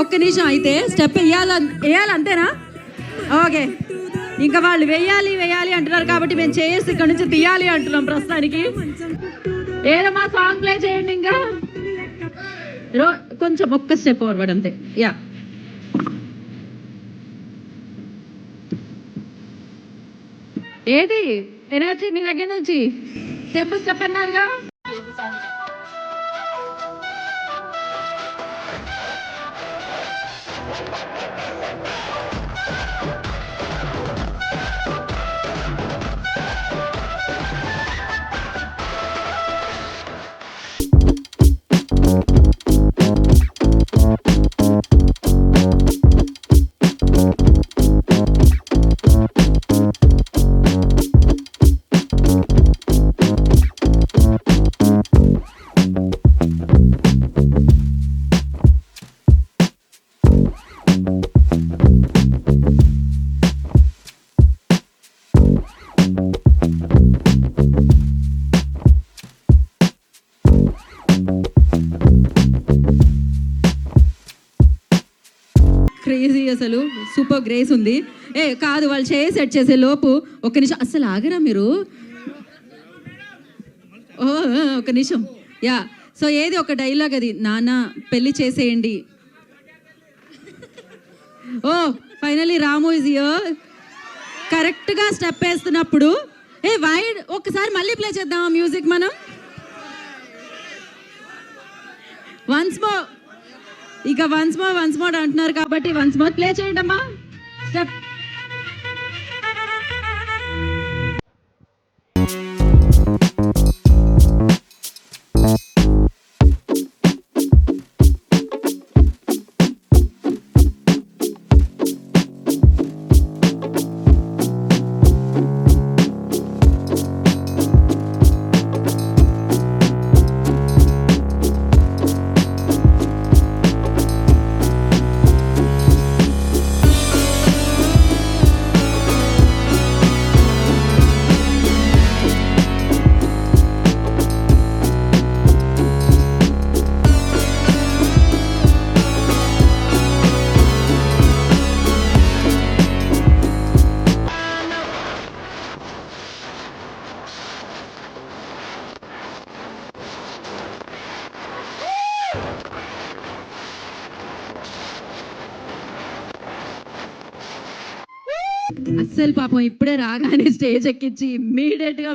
ఒక్క నిమిషం అయితే స్టెప్ వేయాలి అంతేనా? ఓకే, ఇంకా వాళ్ళు వేయాలి అంటున్నారు కాబట్టి మేము చేసి ఇక్కడ నుంచి తీయాలి అంటున్నాం ప్రస్తుతానికి. ఏదమ్మా సాంగ్ ప్లే చేయండి. ఇంకా కొంచెం ఒక్క స్టెప్ ఫార్వర్డ్ అంతే. యా, ఏది ఎనర్జీ మీ దగ్గర నుంచి స్టెప్ అన్నారుగా. క్రేజీ, అసలు సూపర్ గ్రేస్ ఉంది. కాదు, వాళ్ళు సెట్ చేసే లోపు ఒక్క నిమిషం అసలు ఆగరా మీరు? ఒక నిమిషం. యా, సో ఏది ఒక డైలాగ్ అది, నాన్న పెళ్లి చేసేయండి. Finally Ramu is here. కరెక్ట్గా స్టెప్ వేస్తున్నప్పుడు వైడ్ ఒక్కసారి మళ్ళీ ప్లే చేద్దాం మ్యూజిక్ మనం. వన్స్ మోర్ అంటున్నారు కాబట్టి వన్స్ మోర్ ప్లే చేయండి అమ్మా. స్టెప్ అస్సలు పాపం ఇప్పుడే రాగానే స్టేజ్ ఎక్కించి ఇమ్మీడియట్ గా